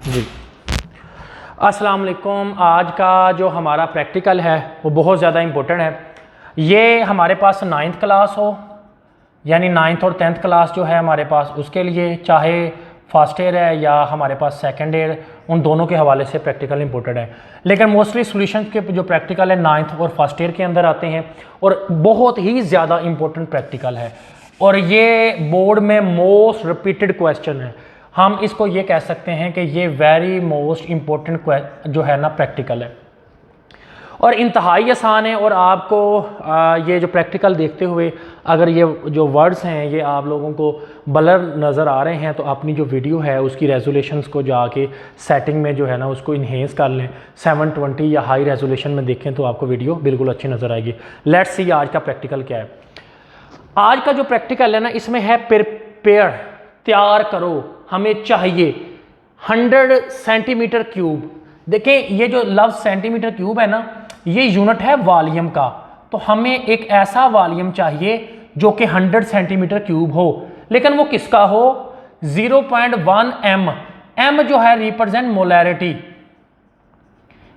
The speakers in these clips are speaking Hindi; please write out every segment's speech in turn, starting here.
जी अस्सलाम वालेकुम। आज का जो हमारा प्रैक्टिकल है वो बहुत ज़्यादा इम्पोर्टेंट है। ये हमारे पास 9th क्लास हो यानी 9th और 10th क्लास जो है हमारे पास, उसके लिए चाहे फर्स्ट ईयर है या हमारे पास सेकंड ईयर, उन दोनों के हवाले से प्रैक्टिकल इंपॉर्टेंट है। लेकिन मोस्टली सॉल्यूशन के जो प्रैक्टिकल है 9th और फर्स्ट ईयर के अंदर आते हैं और बहुत ही ज़्यादा इम्पोर्टेंट प्रैक्टिकल है और ये बोर्ड में मोस्ट रिपीटेड क्वेश्चन है। हम इसको ये कह सकते हैं कि ये वेरी मोस्ट इम्पोर्टेंट जो है ना प्रैक्टिकल है और इंतहाई आसान है। और आपको ये जो प्रैक्टिकल देखते हुए अगर ये जो वर्ड्स हैं ये आप लोगों को ब्लर नज़र आ रहे हैं तो अपनी जो वीडियो है उसकी रेजोल्यूशंस को जाके सेटिंग में जो है ना उसको इन्हेंस कर लें, 720 या हाई रेजोल्यूशन में देखें तो आपको वीडियो बिल्कुल अच्छी नज़र आएगी। लेट्स सी आज का प्रैक्टिकल क्या है। आज का जो प्रैक्टिकल है ना इसमें है प्रिपेयर, तैयार करो, हमें चाहिए 100 सेंटीमीटर क्यूब। देखें ये जो लफ्ज़ सेंटीमीटर क्यूब है ना ये यूनिट है वॉल्यूम का, तो हमें एक ऐसा वॉल्यूम चाहिए जो कि 100 सेंटीमीटर क्यूब हो, लेकिन वो किसका हो? 0.1 m। m जो है रिप्रेजेंट मोलैरिटी,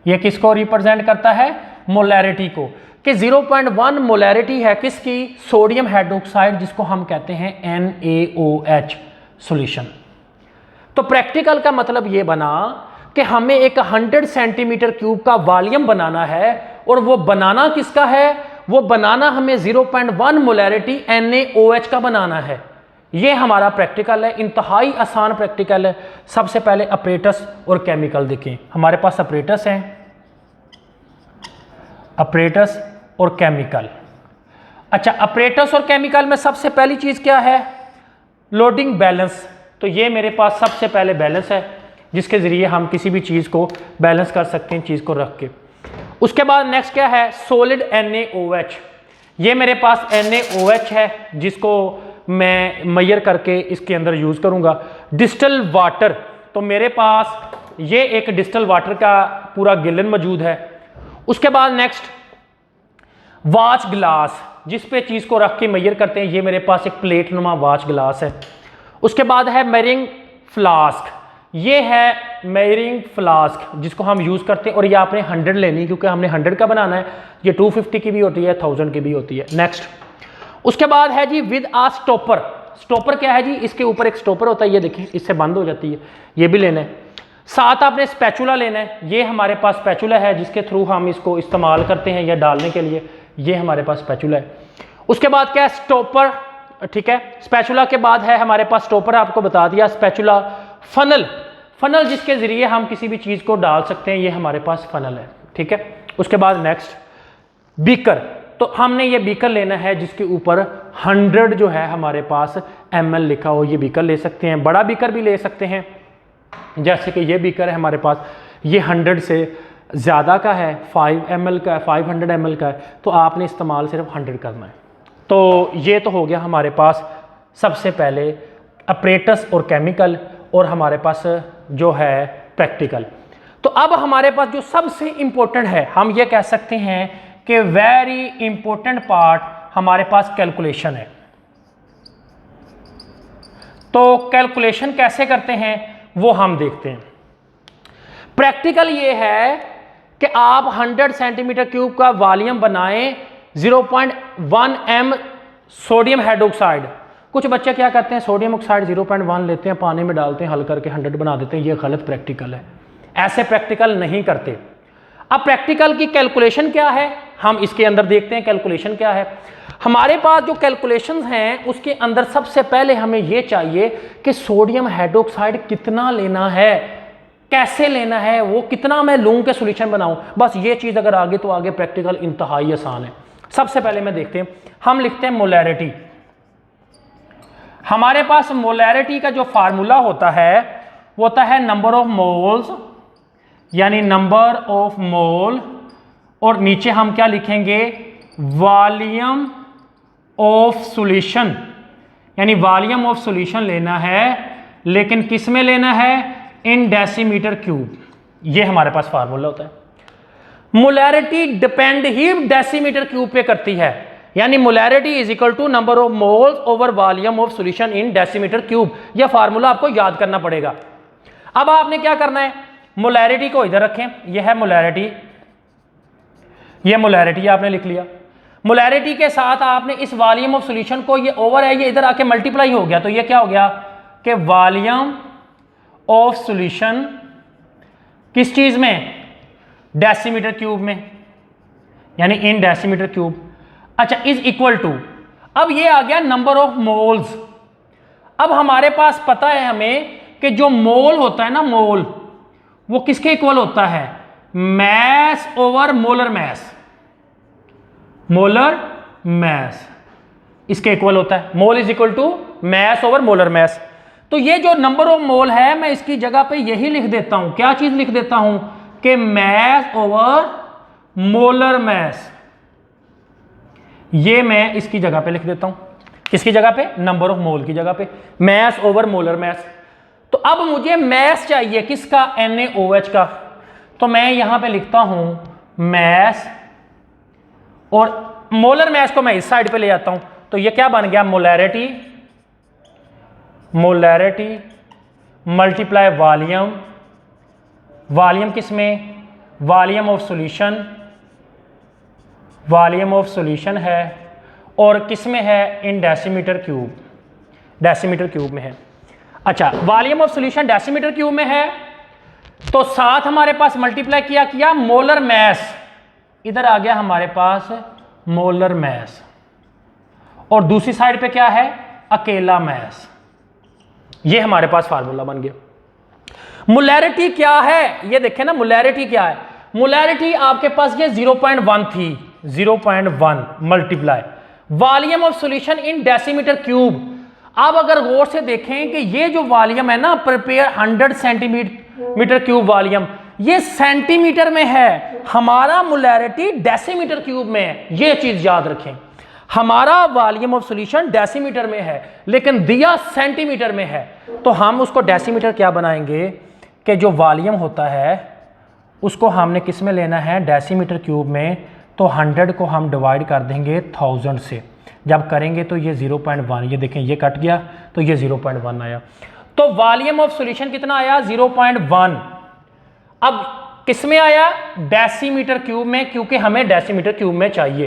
ये किसको रिप्रेजेंट करता है? मोलैरिटी को, कि 0.1 मोलैरिटी है किसकी? सोडियम हाइड्रोक्साइड, जिसको हम कहते हैं NaOH सॉल्यूशन। तो प्रैक्टिकल का मतलब ये बना कि हमें एक 100 सेंटीमीटर क्यूब का वॉल्यूम बनाना है और वो बनाना किसका है? वो बनाना हमें 0.1 मोलैरिटी NaOH का बनाना है। ये हमारा प्रैक्टिकल है, इंतहाई आसान प्रैक्टिकल है। सबसे पहले अपरेटस और केमिकल देखें। हमारे पास अपरेटस हैं, अपरेटस और केमिकल। अच्छा, अपरेटस और केमिकल में सबसे पहली चीज क्या है? Loading balance. तो ये मेरे पास सबसे पहले बैलेंस है जिसके ज़रिए हम किसी भी चीज़ को बैलेंस कर सकते हैं, चीज़ को रख के। उसके बाद नेक्स्ट क्या है? Solid NaOH। ये मेरे पास NaOH है जिसको मैं मेजर करके इसके अंदर यूज़ करूँगा। डिस्टिल वाटर, तो मेरे पास ये एक डिस्टिल वाटर का पूरा गिलन मौजूद है। उसके बाद नेक्स्ट वाच ग्लास, जिस पे चीज़ को रख के मेजर करते हैं, ये मेरे पास एक प्लेट नुमा वाच ग्लास है। उसके बाद है मेजरिंग फ्लास्क, ये है मेजरिंग फ्लास्क जिसको हम यूज़ करते हैं और ये आपने 100 लेनी क्योंकि हमने 100 का बनाना है। ये 250 की भी होती है, 1000 की भी होती है। नेक्स्ट उसके बाद है जी विद आ स्टॉपर। स्टॉपर क्या है जी? इसके ऊपर एक स्टॉपर होता है, ये देखें इससे बंद हो जाती है, ये भी लेना है। साथ आपने स्पैचुला लेना है, ये हमारे पास स्पैचुला है जिसके थ्रू हम इसको इस्तेमाल करते हैं या डालने के लिए, ये हमारे पास स्पैचुला है। उसके बाद क्या है? स्टॉपर, ठीक है। स्पैचुला के बाद है हमारे पास स्टॉपर, आपको बता दिया। स्पैचुला, फनल, फनल जिसके जरिए हम किसी भी चीज को डाल सकते हैं, ये हमारे पास फनल है, ठीक है। उसके बाद नेक्स्ट बीकर, तो हमने ये बीकर लेना है जिसके ऊपर 100 जो है हमारे पास ml लिखा हो, ये बीकर ले सकते हैं। बड़ा बीकर भी ले सकते हैं, जैसे कि ये बीकर है हमारे पास, ये 100 से ज़्यादा का है, 5 ml का है, 500 ml का है, तो आपने इस्तेमाल सिर्फ 100 करना है। तो ये तो हो गया हमारे पास सबसे पहले अपरेटस और केमिकल, और हमारे पास जो है प्रैक्टिकल। तो अब हमारे पास जो सबसे इंपॉर्टेंट है, हम ये कह सकते हैं कि वेरी इंपॉर्टेंट पार्ट हमारे पास कैलकुलेशन है। तो कैलकुलेशन कैसे करते हैं वो हम देखते हैं। प्रैक्टिकल ये है कि आप 100 सेंटीमीटर क्यूब का वॉल्यूम बनाएं, 0.1 m सोडियम हाइड्रोक्साइड। कुछ बच्चे क्या करते हैं, सोडियम ऑक्साइड 0.1 लेते हैं, पानी में डालते हैं, हल करके 100 बना देते हैं। ये गलत प्रैक्टिकल है, ऐसे प्रैक्टिकल नहीं करते। अब प्रैक्टिकल की कैलकुलेशन क्या है हम इसके अंदर देखते हैं। कैलकुलेशन क्या है हमारे पास? जो कैलकुलेशंस हैं उसके अंदर सबसे पहले हमें ये चाहिए कि सोडियम हाइड्रोक्साइड कितना लेना है, कैसे लेना है, वो कितना मैं लूं के सॉल्यूशन बनाऊं। बस ये चीज अगर आगे तो आगे प्रैक्टिकल इंतहाई आसान है। सबसे पहले मैं देखते हैं, हम लिखते हैं मोलैरिटी। हमारे पास मोलैरिटी का जो फार्मूला होता है वो होता है नंबर ऑफ मोल्स, यानी नंबर ऑफ मोल, और नीचे हम क्या लिखेंगे? वॉल्यूम ऑफ सॉल्यूशन, यानी वॉल्यूम ऑफ सॉल्यूशन लेना है, लेकिन किस में लेना है? In decimetre cube. ये हमारे पास फार्मूला होता है। मोलैरिटी डिपेंड ही डेसीमीटर क्यूब पे करती है, यानी molarity is equal to number of moles over volume of solution in decimetre cube. यह फार्मूला आपको याद करना पड़ेगा। अब आपने क्या करना है, मोलैरिटी को इधर रखें, यह है मोलैरिटी, ये मोलैरिटी आपने लिख लिया। मोलैरिटी के साथ आपने इस वॉल्यूम ऑफ सॉल्यूशन को, ये ओवर है, ये इधर आके मल्टीप्लाई हो गया, तो ये क्या हो गया कि वॉल्यूम ऑफ सॉल्यूशन किस चीज में, डेसीमीटर क्यूब में, यानी इन डेसीमीटर क्यूब। अच्छा, इज इक्वल टू, अब ये आ गया नंबर ऑफ मोल्स। अब हमारे पास पता है हमें कि जो मोल होता है ना, मोल वो किसके इक्वल होता है, mass over molar mass, molar mass इसके इक्वल होता है। Mole is equal to mass over molar mass. तो ये जो नंबर ऑफ मोल है, मैं इसकी जगह पे यही लिख देता हूं, क्या चीज लिख देता हूं कि मैस ओवर मोलर मैस, ये मैं इसकी जगह पे लिख देता हूं। किसकी जगह पे, नंबर ऑफ मोल की जगह पे, मैस ओवर मोलर मैस। तो अब मुझे मैस चाहिए किसका, NaOH का, तो मैं यहां पे लिखता हूं मैस, और मोलर मैस को मैं इस साइड पे ले आता हूं, तो ये क्या बन गया, molarity, molarity multiply volume, volume किसमें, volume of solution, volume of solution है, और किसमें है, in decimetre cube, decimeter cube में है। अच्छा, volume of solution decimeter cube में है, तो साथ हमारे पास मल्टीप्लाई किया मोलर मैस, इधर आ गया हमारे पास मोलर मैस, और दूसरी साइड पे क्या है, अकेला मैस। ये हमारे पास फार्मूला बन गया। मोलैरिटी क्या है, ये देखें ना, मोलैरिटी क्या है, मोलैरिटी आपके पास ये 0.1 थी, 0.1 multiply volume of solution in decimetre cube. अब अगर गौर से देखें कि ये जो वॉल्यूम है ना, प्रिपेयर 100 सेंटीमीटर क्यूब वॉल्यूम, ये सेंटीमीटर में है, हमारा मोलैरिटी डेसीमीटर क्यूब में है। ये चीज याद रखें, हमारा वॉल्यूम ऑफ सॉल्यूशन डेसीमीटर में है, लेकिन दिया सेंटीमीटर में है, तो हम उसको डेसीमीटर क्या बनाएंगे कि जो वॉल्यूम होता है उसको हमने किस में लेना है, डेसीमीटर क्यूब में। तो 100 को हम डिवाइड कर देंगे 1000 से, जब करेंगे तो ये 0.1, ये देखें ये कट गया तो ये 0.1 आया। तो वॉल्यूम ऑफ सॉल्यूशन कितना आया, 0.1। अब किस में आया, डेसीमीटर क्यूब में, क्योंकि हमें डेसीमीटर क्यूब में चाहिए,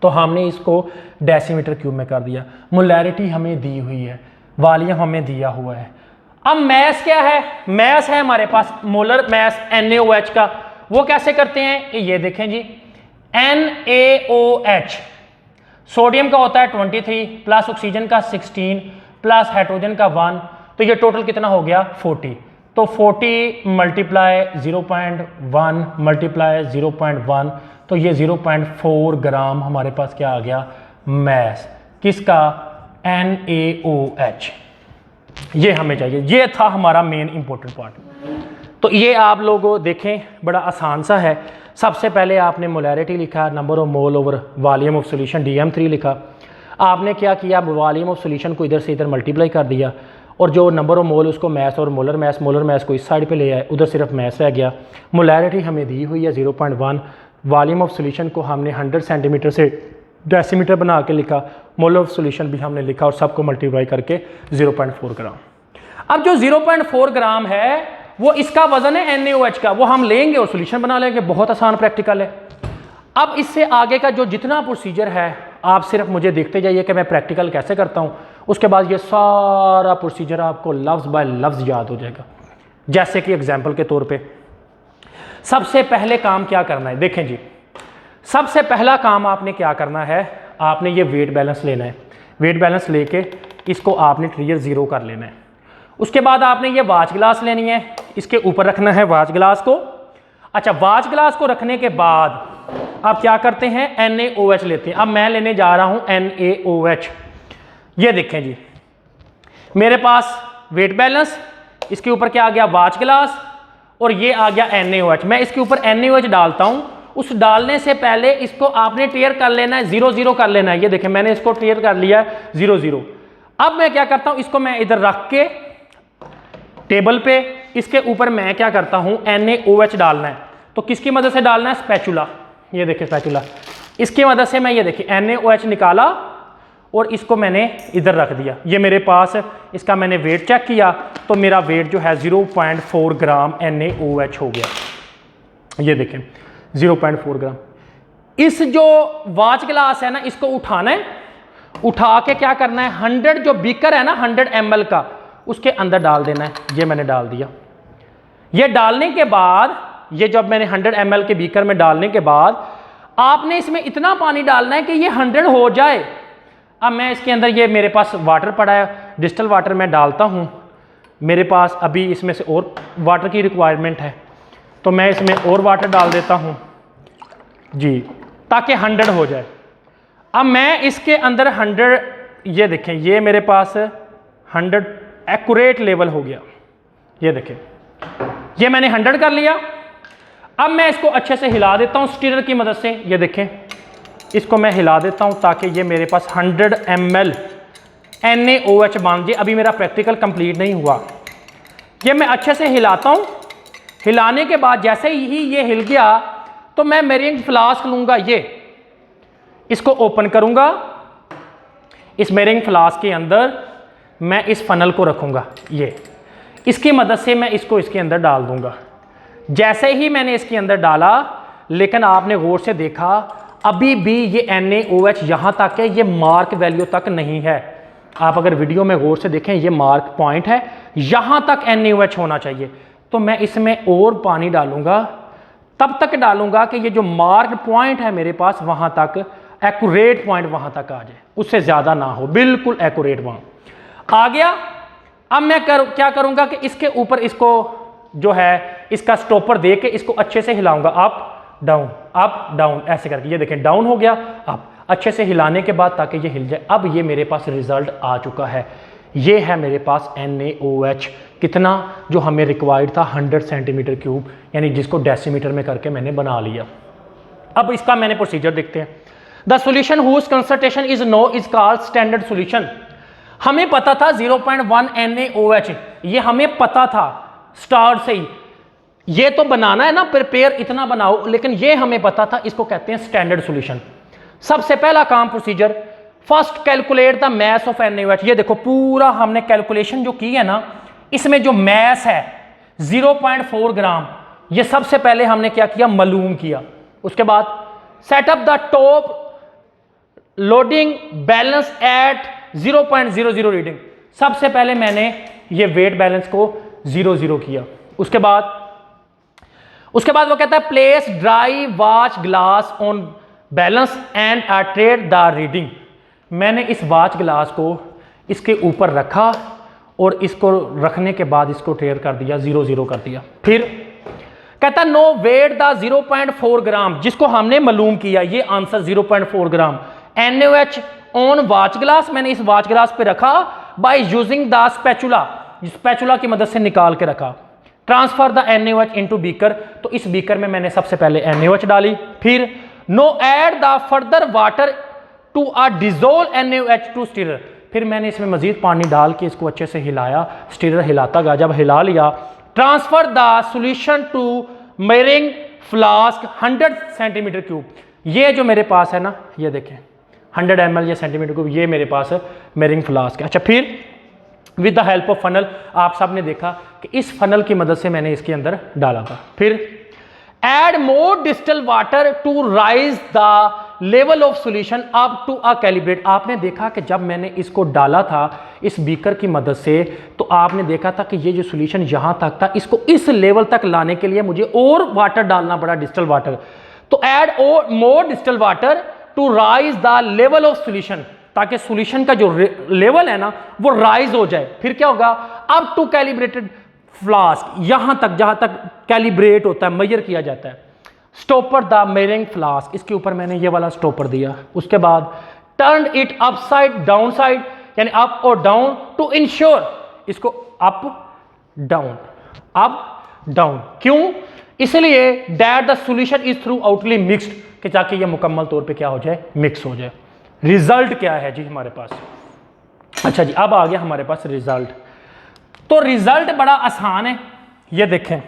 तो हमने इसको डेसीमीटर क्यूब में कर दिया। मोलैरिटी हमें दी हुई है, वॉल्यूम हमें दिया हुआ है। अब मैस क्या है, मैस है हमारे पास मोलर मैस NaOH का। वो कैसे करते हैं, ये देखें जी, NaOH सोडियम का होता है 23 प्लस ऑक्सीजन का 16 प्लस हाइड्रोजन का 1, तो ये टोटल कितना हो गया 40। तो 40 मल्टीप्लाई 0.1 मल्टीप्लाई 0.1, तो ये 0.4 ग्राम हमारे पास क्या आ गया, मैस किसका, NaOH। ये हमें चाहिए, ये था हमारा मेन इंपॉर्टेंट पार्ट। तो ये आप लोग देखें, बड़ा आसान सा है। सबसे पहले आपने मोलैरिटी लिखा, number of mole over volume of solution DM3 लिखा। आपने क्या किया, वॉल्यूम ऑफ सॉल्यूशन को इधर से इधर मल्टीप्लाई कर दिया, और जो नंबर ऑफ मोल उसको मैस और मोलर मैस को इस साइड पे ले आए, उधर सिर्फ मैस रह गया। मोलैरिटी हमें दी हुई है 0.1, वॉल्यूम ऑफ सॉल्यूशन को हमने 100 सेंटीमीटर से डेसीमीटर बना के लिखा, मोल ऑफ सॉल्यूशन भी हमने लिखा, और सबको मल्टीप्लाई करके 0.4 ग्राम। अब जो 0.4 ग्राम है वो इसका वजन है NaOH का, वो हम लेंगे और सॉल्यूशन बना लेंगे। बहुत आसान प्रैक्टिकल है। अब इससे आगे का जो जितना प्रोसीजर है आप सिर्फ मुझे देखते जाइए कि मैं प्रैक्टिकल कैसे करता हूँ, उसके बाद ये सारा प्रोसीजर आपको लफ्ज़ बाय लफ्ज़ याद हो जाएगा। जैसे कि एग्जाम्पल के तौर पे सबसे पहले काम क्या करना है, देखें जी, सबसे पहला काम आपने क्या करना है, आपने ये वेट बैलेंस लेना है। वेट बैलेंस लेके इसको आपने ट्रियर 0 कर लेना है। उसके बाद आपने ये वाच ग्लास लेनी है, इसके ऊपर रखना है वाच ग्लास को। अच्छा, वाच ग्लास को रखने के बाद आप क्या करते हैं, NaOH लेते हैं। अब मैं लेने जा रहा हूं NaOH। ये देखें जी, मेरे पास वेट बैलेंस, इसके ऊपर क्या आ गया, वाच ग्लास, और ये आ गया NaOH। मैं इसके ऊपर NaOH डालता हूं। उस डालने से पहले इसको आपने क्लियर कर लेना है, 0-0 कर लेना है। ये देखें मैंने इसको क्लियर कर लिया है 0-0। अब मैं क्या करता हूं, इसको मैं इधर रख के टेबल पे, इसके ऊपर मैं क्या करता हूं, NaOH डालना है। तो किसकी मदद से डालना है, स्पैचुला। ये देखिए स्पैचुला, इसकी मदद से मैं ये देखिए NaOH निकाला और इसको मैंने इधर रख दिया। ये मेरे पास इसका मैंने वेट चेक किया तो मेरा वेट जो है 0.4 ग्राम NaOH हो गया। ये देखें 0.4 ग्राम। इस जो वाच ग्लास है ना, इसको उठाना है, उठा के क्या करना है, 100 जो बीकर है ना 100 ml का, उसके अंदर डाल देना है। ये मैंने डाल दिया। ये डालने के बाद, ये जब मैंने 100 ml के बीकर में डालने के बाद आपने इसमें इतना पानी डालना है कि ये 100 हो जाए। अब मैं इसके अंदर, ये मेरे पास वाटर पड़ा है, डिस्टिल वाटर मैं डालता हूँ। मेरे पास अभी इसमें से और वाटर की रिक्वायरमेंट है तो मैं इसमें और वाटर डाल देता हूँ जी, ताकि 100 हो जाए। अब मैं इसके अंदर 100, ये देखें ये मेरे पास 100 एक्यूरेट लेवल हो गया। ये देखें ये मैंने 100 कर लिया। अब मैं इसको अच्छे से हिला देता हूँ स्टीरर की मदद से। ये देखें इसको मैं हिला देता हूँ ताकि ये मेरे पास 100 ml NaOH बन जाए। अभी मेरा प्रैक्टिकल कंप्लीट नहीं हुआ। ये मैं अच्छे से हिलाता हूँ। हिलाने के बाद जैसे ही ये हिल गया तो मैं मेरिंग फ्लास्क लूँगा, ये इसको ओपन करूँगा। इस मेरिंग फ्लास्क के अंदर मैं इस फनल को रखूँगा। ये इसकी मदद से मैं इसको इसके अंदर डाल दूँगा। जैसे ही मैंने इसके अंदर डाला, लेकिन आपने गौर से देखा अभी भी ये NaOH यहाँ तक है, ये मार्क वैल्यू तक नहीं है। आप अगर वीडियो में गौर से देखें, ये मार्क पॉइंट है, यहाँ तक NaOH होना चाहिए। तो मैं इसमें और पानी डालूंगा, तब तक डालूंगा कि ये जो मार्क पॉइंट है मेरे पास वहाँ तक, एक्यूरेट पॉइंट वहाँ तक आ जाए, उससे ज़्यादा ना हो, बिल्कुल एक्यूरेट वहाँ आ गया। अब मैं क्या करूँगा कि इसके ऊपर इसको जो है इसका स्टॉपर दे के इसको अच्छे से हिलाऊंगा, अप डाउन ऐसे करके। ये देखें डाउन हो गया, अप, अच्छे से हिलाने के बाद ताकि ये हिल जाए। अब ये मेरे पास रिजल्ट आ चुका है। ये है मेरे पास NaOH, कितना जो हमें रिक्वायर्ड था 100 सेंटीमीटर क्यूब, यानी जिसको डेसीमीटर में करके मैंने बना लिया। अब इसका मैंने प्रोसीजर देखते हैं। The solution whose concentration is known is called standard solution. हमें पता था 0.1 NaOH, ये हमें पता था स्टार्ट से ही। ये तो बनाना है ना, प्रिपेयर इतना बनाओ, लेकिन ये हमें पता था, इसको कहते हैं स्टैंडर्ड सॉल्यूशन। सबसे पहला काम procedure, first calculate the mass of NaOH। ये देखो पूरा हमने कैलकुलेशन जो की है ना, इसमें जो मैस है 0.4 ग्राम, ये सबसे पहले हमने क्या किया, मालूम किया। उसके बाद setup the top loading balance at 0.00 reading. सबसे पहले मैंने ये वेट बैलेंस को 0 किया। उसके बाद वो कहता है place dry watch glass on balance and आर्ट्रेट द रीडिंग। मैंने इस वॉच ग्लास को इसके ऊपर रखा और इसको रखने के बाद इसको ट्रेड कर दिया, 0 कर दिया। फिर कहता नो वेट द 0.4 ग्राम, जिसको हमने मालूम किया, ये answer 0.4 gram NaOH on watch glass. मैंने इस वॉच ग्लास पे रखा बाय यूजिंग द स्पैचुला की मदद से निकाल के रखा। Transfer the NaOH into beaker, तो इस बीकर में मैंने सबसे पहले NaOH डाली। फिर now add the further water to a dissolve NaOH to stirrer. फिर मैंने इसमें मजीद पानी डाल के इसको अच्छे से हिलाया, स्टीरर हिलाता गया। जब हिला लिया, transfer the solution to measuring flask 100 centimetre cube. ये जो मेरे पास है ना, ये देखें 100 ml या सेंटीमीटर क्यूब, ये मेरे पास मेरिंग फ्लास्क है। अच्छा, फिर with the help of funnel, आप सब ने देखा कि इस फनल की मदद से मैंने इसके अंदर डाला था। फिर add more distil water to raise the level of solution up to a calibrate. आपने देखा कि जब मैंने इसको डाला था इस बीकर की मदद से, तो आपने देखा था कि ये जो सॉल्यूशन यहाँ तक था, इसको इस लेवल तक लाने के लिए मुझे और वाटर डालना पड़ा, डिस्टिल वाटर। तो add more distil water to raise the level of solution, ताकि सॉल्यूशन का जो लेवल है ना वो राइज हो जाए। फिर क्या होगा, अप टू कैलिब्रेटेड फ्लास्क, यहां तक जहां तक कैलिब्रेट होता है, मेजर किया जाता है। स्टॉपर द मेरिंग फ्लास्क, इसके ऊपर मैंने ये वाला स्टॉपर दिया। उसके बाद turn it upside down side, यानी अप और डाउन, टू इंश्योर, इसको अप डाउन। क्यों? इसलिए that the solution is thoroughly mixed, कि ताकि ये मुकम्मल तौर पे क्या हो जाए, मिक्स हो जाए। रिजल्ट क्या है जी हमारे पास? अच्छा जी, अब आ गया हमारे पास रिजल्ट। तो रिजल्ट बड़ा आसान है, ये देखें।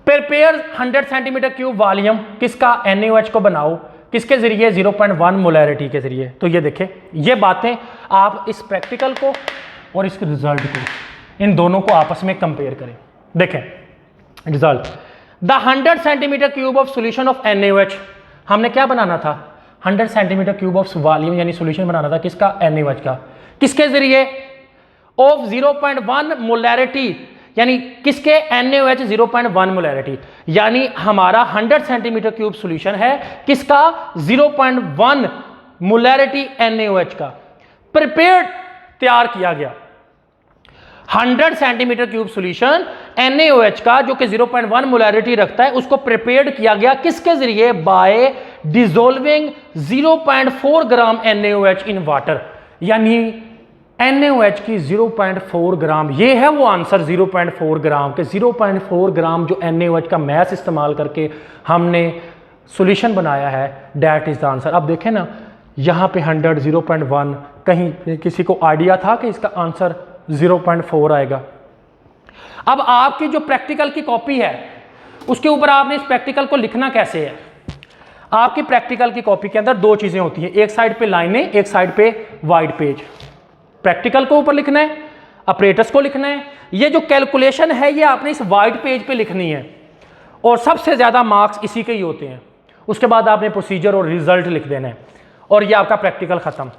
प्रिपेयर 100 सेंटीमीटर क्यूब वॉल्यूम, किसका? NaOH को बनाओ। किसके ज़रिए? 0.1 मोलैरिटी के ज़रिए। तो ये देखें, ये बातें आप इस प्रैक्टिकल को और इसके रिजल्ट को, इन दोनों को आपस में कंपेयर करें। देखें result, the 100 centimetre cube of solution of NaOH, हमने क्या बनाना था? 100 सेंटीमीटर क्यूब ऑफ वॉल्यूम यानी सोल्यूशन बनाना था, किसका? NaOH का। किसके ज़रिए? ऑफ 0.1 मोलैरिटी, यानी किसके? NaOH 0.1 मोलैरिटी, यानी हमारा 100 सेंटीमीटर क्यूब सॉल्यूशन है किसका? 0.1 मोलैरिटी NaOH का। प्रिपेयर्ड, तैयार किया गया 100 सेंटीमीटर क्यूब सॉल्यूशन NaOH का जो कि 0.1 मोलैरिटी रखता है, उसको प्रिपेयर्ड किया गया किसके जरिए? Bye dissolving 0.4 gram NaOH in water, यानी NaOH की 0.4 ग्राम, ये है वो आंसर 0.4 ग्राम के 0.4 ग्राम जो NaOH का मैथ इस्तेमाल करके हमने सॉल्यूशन बनाया है, डैट इज द आंसर। अब देखें ना, यहाँ पे 100, 0.1, कहीं किसी को आइडिया था कि इसका आंसर 0.4 आएगा? अब आपकी जो प्रैक्टिकल की कॉपी है उसके ऊपर आपने इस प्रैक्टिकल को लिखना कैसे है? आपकी प्रैक्टिकल की कॉपी के अंदर दो चीजें होती हैं, एक साइड पे लाइनें, एक साइड पे वाइट पेज। प्रैक्टिकल को ऊपर लिखना है, ऑपरेटर्स को लिखना है, ये जो कैलकुलेशन है ये आपने इस वाइट पेज पे लिखनी है और सबसे ज़्यादा मार्क्स इसी के ही होते हैं। उसके बाद आपने प्रोसीजर और रिजल्ट लिख देना है और ये आपका प्रैक्टिकल ख़त्म।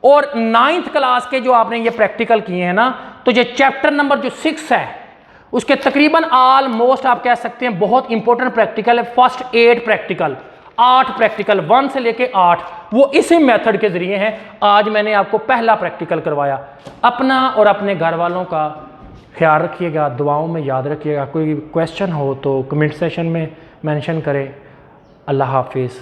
और 9th क्लास के जो आपने ये प्रैक्टिकल किए हैं ना, तो ये चैप्टर नंबर जो 6 है उसके तकरीबन ऑलमोस्ट आप कह सकते हैं बहुत इंपॉर्टेंट प्रैक्टिकल है। फर्स्ट 8 प्रैक्टिकल, 8 प्रैक्टिकल 1 से लेके 8 वो इसी मेथड के जरिए हैं। आज मैंने आपको पहला प्रैक्टिकल करवाया। अपना और अपने घर वालों का ख्याल रखिएगा, दुआओं में याद रखिएगा। कोई क्वेश्चन हो तो कमेंट सेशन में मेंशन करें। अल्लाह हाफिज़।